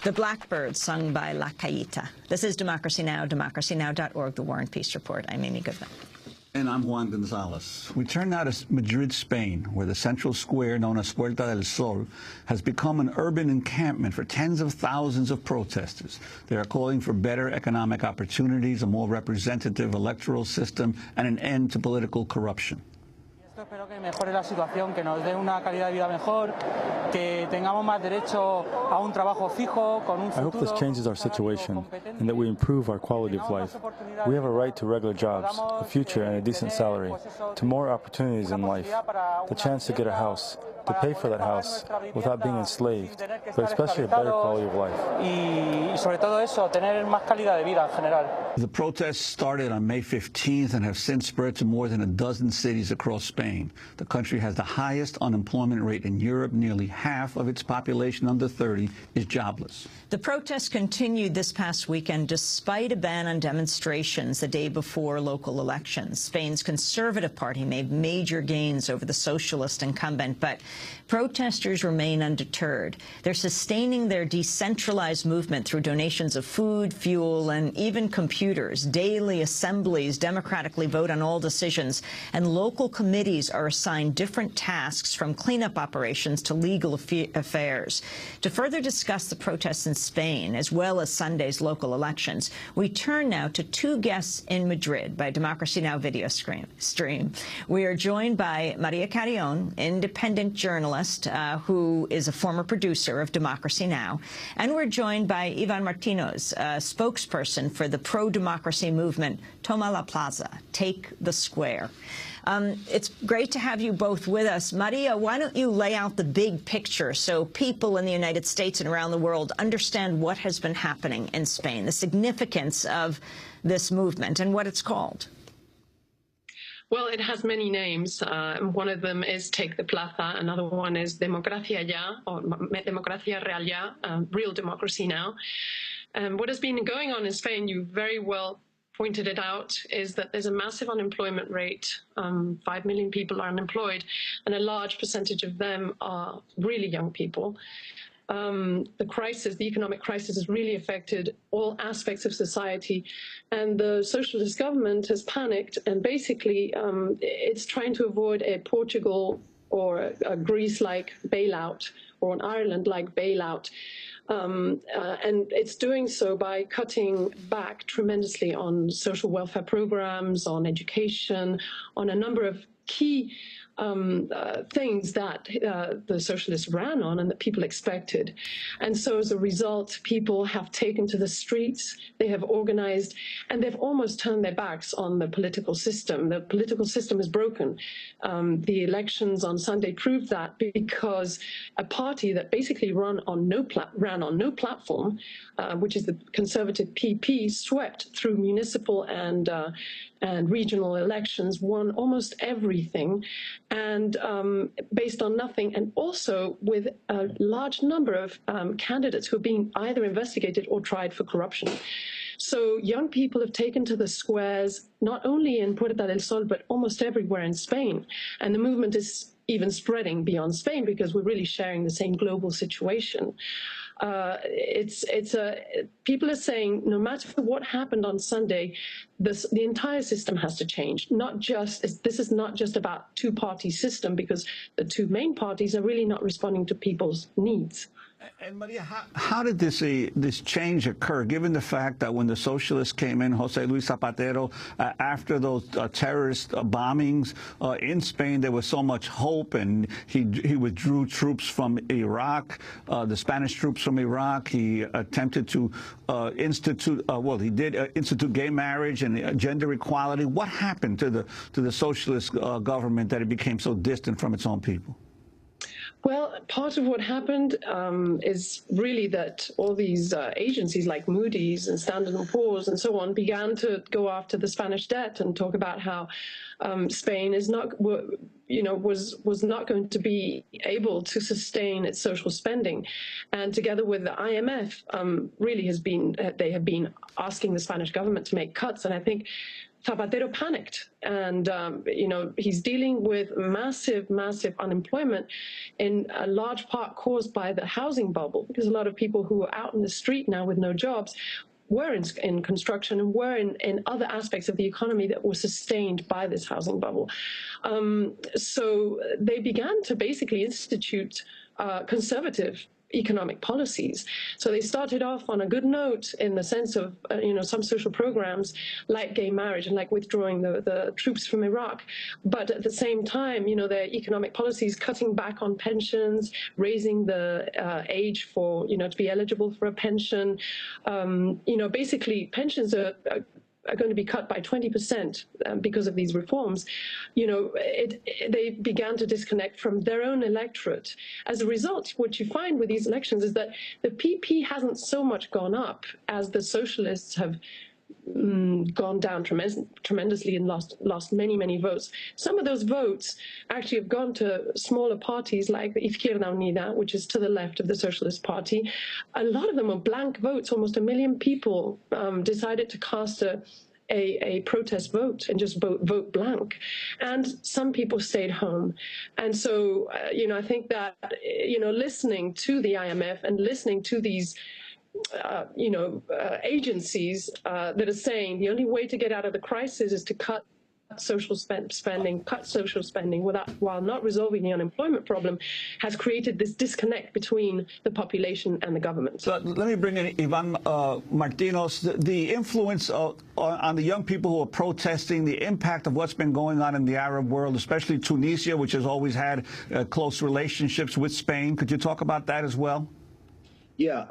The Blackbird, sung by La Caita. This is Democracy Now!, democracynow.org, the War and Peace Report. I'm Amy Goodman. And I'm Juan Gonzalez. We turn now to Madrid, Spain, where the central square known as Puerta del Sol has become an urban encampment for tens of thousands of protesters. They are calling for better economic opportunities, a more representative electoral system, and an end to political corruption. Espero que mejore la situación, que nos dé una calidad de vida mejor, que tengamos más derecho a un trabajo fijo, con un futuro. I hope this changes our situation and that we improve our quality of life. We have a right to regular jobs, a future and a decent salary, to more opportunities in life, the chance to get a house, to pay for that house without being enslaved, but especially a better quality of life. Y sobre todo eso, tener más calidad de vida en general. The protests started on May 15th and have since spread to more than a dozen cities across Spain. The country has the highest unemployment rate in Europe. Nearly half of its population under 30 is jobless. The protests continued this past weekend despite a ban on demonstrations the day before local elections. Spain's Conservative Party made major gains over the socialist incumbent, but protesters remain undeterred. They're sustaining their decentralized movement through donations of food, fuel, and even computers. Daily assemblies democratically vote on all decisions, and local committees are assigned different tasks, from cleanup operations to legal affairs. To further discuss the protests in Spain, as well as Sunday's local elections, we turn now to two guests in Madrid by Democracy Now! Video stream. We are joined by Maria Carrion, independent journalist who is a former producer of Democracy Now!, and we're joined by Martinoz, a spokesperson for the pro-democracy movement Toma la Plaza, Take the Square. It's great to have you both with us. Maria, why don't you lay out the big picture so people in the United States and around the world understand what has been happening in Spain, the significance of this movement and what it's called? Well, it has many names. One of them is Take the Plaza. Another one is Democracia Ya, or Democracia Real Ya, real democracy now. And what has been going on in Spain, you very well pointed it out, is that there's a massive unemployment rate. 5 million people are unemployed, and a large percentage of them are really young people. The crisis, the economic crisis, has really affected all aspects of society, and the socialist government has panicked, and basically it's trying to avoid a Portugal or a Greece-like bailout, or an Ireland-like bailout. And it's doing so by cutting back tremendously on social welfare programs, on education, on a number of key things that the socialists ran on and that people expected. And so as a result, people have taken to the streets, they have organized, and they've almost turned their backs on the political system. The political system is broken. The elections on Sunday proved that, because a party that basically ran on no platform, which is the conservative PP, swept through municipal and regional elections, won almost everything, and based on nothing, and also with a large number of candidates who are being either investigated or tried for corruption. So young people have taken to the squares, not only in Puerta del Sol, but almost everywhere in Spain. And the movement is even spreading beyond Spain, because we're really sharing the same global situation. People are saying, no matter what happened on Sunday, the entire system has to change. This is not just about two-party system, because the two main parties are really not responding to people's needs. And Maria, how did this change occur, given the fact that when the socialists came in, José Luis Zapatero, after those terrorist bombings in Spain, there was so much hope, and he withdrew troops from Iraq, the Spanish troops from Iraq. He attempted to institute gay marriage and gender equality. What happened to the socialist government that it became so distant from its own people? Well, part of what happened is really that all these agencies like Moody's and Standard & Poor's and so on began to go after the Spanish debt and talk about how Spain is not was not going to be able to sustain its social spending, and together with the IMF, they have been asking the Spanish government to make cuts, and I think Zapatero panicked, and he's dealing with massive unemployment, in a large part caused by the housing bubble, because a lot of people who are out in the street now with no jobs were in construction and were in other aspects of the economy that were sustained by this housing bubble. So they began to basically institute conservative economic policies. So they started off on a good note in the sense of, some social programs like gay marriage and like withdrawing the troops from Iraq. But at the same time, their economic policies cutting back on pensions, raising the age for, to be eligible for a pension. Basically pensions are going to be cut by 20% because of these reforms. They began to disconnect from their own electorate. As a result, what you find with these elections is that the PP hasn't so much gone up as the socialists have gone down tremendously and lost many votes. Some of those votes actually have gone to smaller parties like the Izquierda Unida, which is to the left of the Socialist Party. A lot of them are blank votes. Almost 1 million people decided to cast a protest vote and just vote blank, and some people stayed home. And so I think that listening to the IMF and listening to these agencies that are saying the only way to get out of the crisis is to cut social spending while not resolving the unemployment problem, has created this disconnect between the population and the government. So let me bring in Ivan Martinoz. The influence on the young people who are protesting, the impact of what's been going on in the Arab world, especially Tunisia, which has always had close relationships with Spain. Could you talk about that as well? Yeah,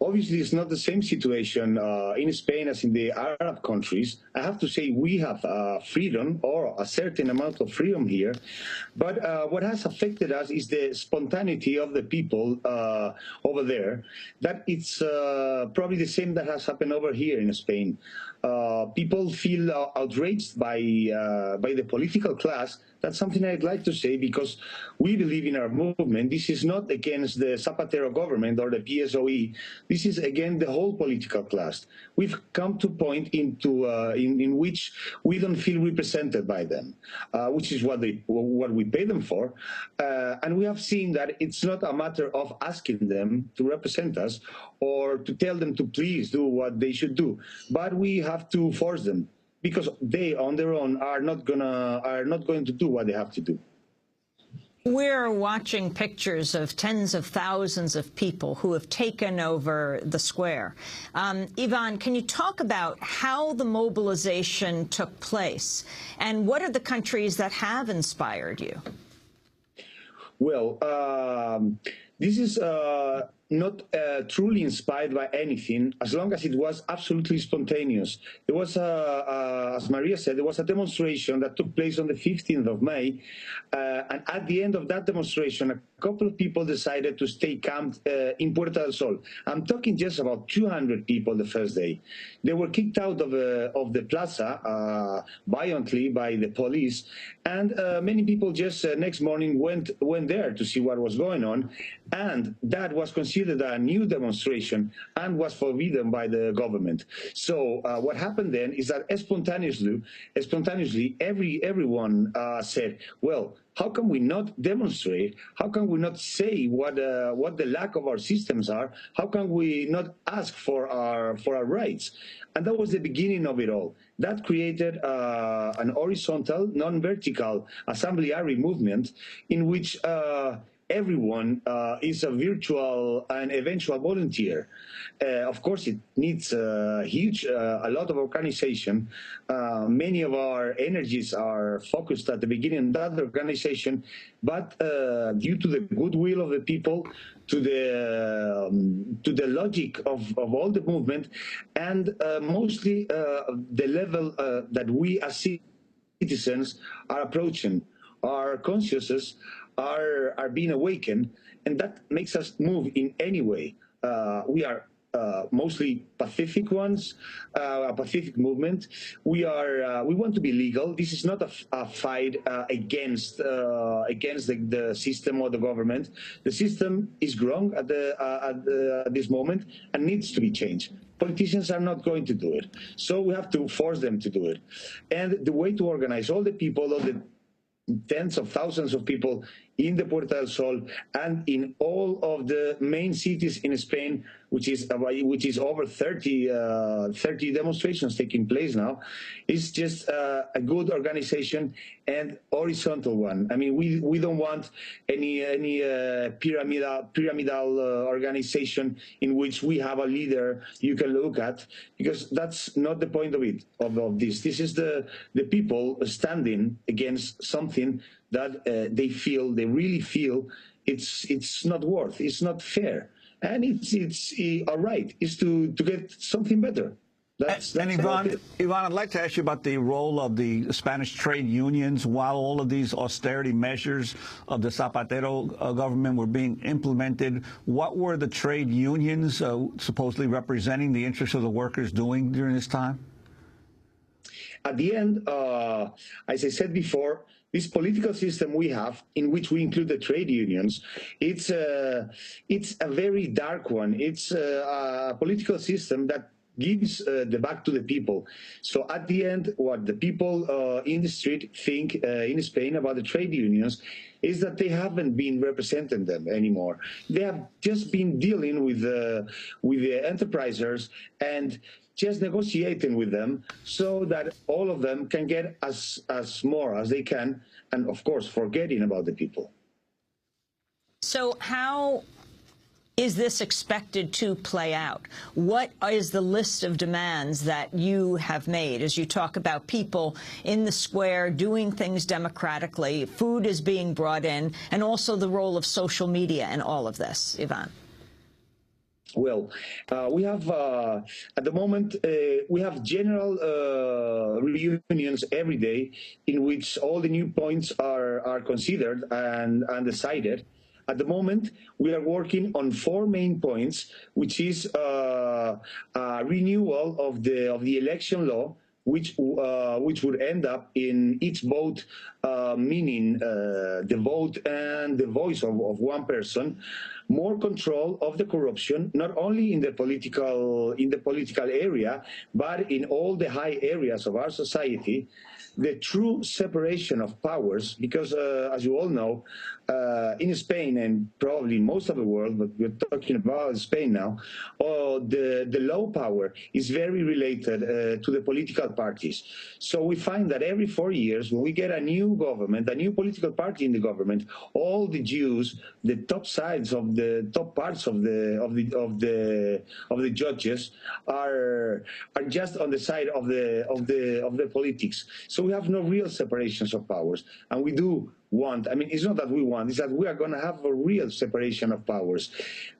obviously it's not the same situation in Spain as in the Arab countries. I have to say we have freedom, or a certain amount of freedom here. But what has affected us is the spontaneity of the people over there. That it's probably the same that has happened over here in Spain. People feel outraged by the political class. That's something I'd like to say, because we believe in our movement. This is not against the Zapatero government or the PSOE. This is, again, the whole political class. We've come to a point in which we don't feel represented by them, which is what we pay them for. And we have seen that it's not a matter of asking them to represent us or to tell them to please do what they should do, but we have to force them, because they on their own are not going to do what they have to do. We're watching pictures of tens of thousands of people who have taken over the square. Ivan, can you talk about how the mobilization took place, and what are the countries that have inspired you? Well, this is not truly inspired by anything, as long as it was absolutely spontaneous. There was, as Maria said, there was a demonstration that took place on the 15th of May, and at the end of that demonstration, a couple of people decided to stay camped in Puerta del Sol. I'm talking just about 200 people the first day. They were kicked out of the plaza violently by the police, and many people just next morning went there to see what was going on, and that was considered a new demonstration and was forbidden by the government. So what happened then is that spontaneously, everyone said, well, how can we not demonstrate? How can we not say what the lack of our systems are? How can we not ask for our rights? And that was the beginning of it all. That created an horizontal, non-vertical assemblyary movement in which everyone is a virtual and eventual volunteer. Of course, it needs a lot of organization. Many of our energies are focused at the beginning of that organization, but due to the goodwill of the people, to the logic of all the movement, and mostly the level that we as citizens are approaching, our consciousness are being awakened, and that makes us move in any way. We are mostly Pacific ones, a Pacific movement. We want to be legal. This is not a fight against the system or the government. The system is wrong at this moment and needs to be changed. Politicians are not going to do it, so we have to force them to do it. And the way to organize all the people, all the tens of thousands of people in the Puerta del Sol and in all of the main cities in Spain, which is over 30 demonstrations taking place now, is just a good organization and horizontal one. I mean, we don't want any pyramidal organization in which we have a leader you can look at, because that's not the point of it, of this. This is the people standing against something that they really feel it's not worth, it's not fair, and it's all right. It's to get something better. That's Ivan, I'd like to ask you about the role of the Spanish trade unions while all of these austerity measures of the Zapatero government were being implemented. What were the trade unions supposedly representing the interests of the workers doing during this time? At the end, as I said before, this political system we have, in which we include the trade unions, it's a very dark one. It's a political system that gives the back to the people. So at the end, what the people in the street think in Spain about the trade unions is that they haven't been representing them anymore. They have just been dealing with the enterprisers and just negotiating with them so that all of them can get as more as they can, and of course forgetting about the people. So how is this expected to play out? What is the list of demands that you have made as you talk about people in the square doing things democratically, food is being brought in, and also the role of social media in all of this, Ivan? Well, we have, at the moment, we have general reunions every day in which all the new points are considered and decided. At the moment, we are working on 4 main points, which is a renewal of the election law, which would end up in each vote meaning the vote and the voice of one person, more control of the corruption, not only in the political area, but in all the high areas of our society, the true separation of powers, because as you all know, in Spain and probably most of the world, but we're talking about Spain now, the low power is very related to the political parties. So we find that every 4 years, when we get a new government, a new political party in the government, all the Jews, the top sides of the top parts of the judges are just on the side of the politics. So we have no real separations of powers, and we do want, I mean, it's not that we want, it's that we are going to have a real separation of powers.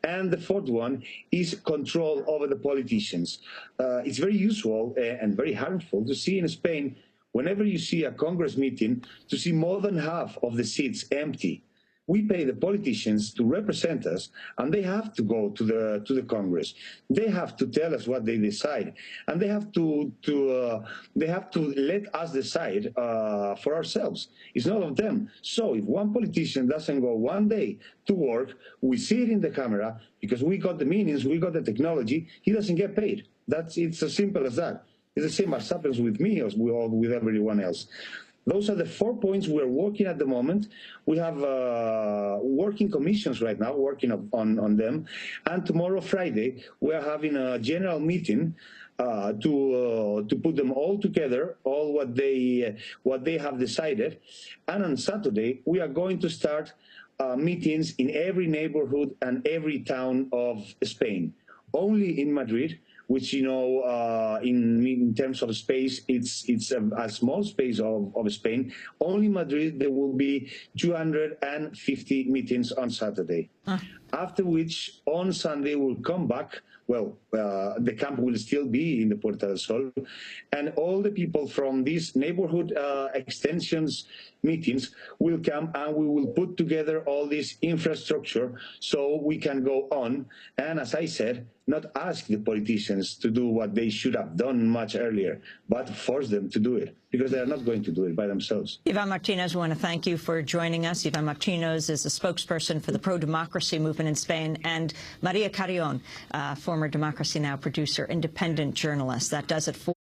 And the 4th one is control over the politicians. It's very usual and very harmful to see in Spain, whenever you see a Congress meeting, to see more than half of the seats empty. We pay the politicians to represent us, and they have to go to the Congress. They have to tell us what they decide, and they have to let us decide for ourselves. It's not of them. So if one politician doesn't go one day to work, we see it in the camera because we got the means, we got the technology. He doesn't get paid. It's as simple as that. It's the same as happens with me as with everyone else. Those are the 4 points we're working at the moment. We have working commissions right now, working on them. And tomorrow, Friday, we are having a general meeting to put them all together, all what they have decided. And on Saturday, we are going to start meetings in every neighborhood and every town of Spain. Only in Madrid, which, you know, in terms of space, it's a small space of Spain. Only Madrid, there will be 250 meetings on Saturday. after which on Sunday we'll come back. Well, the camp will still be in the Puerta del Sol, and all the people from these neighborhood extensions meetings will come, and we will put together all this infrastructure so we can go on. And as I said, not ask the politicians to do what they should have done much earlier, but force them to do it, because they are not going to do it by themselves. Iván Martinoz, we want to thank you for joining us. Iván Martinoz is a spokesperson for the pro-democracy movement in Spain, and Maria Carrion, former Democracy Now! Producer, independent journalist. That does it for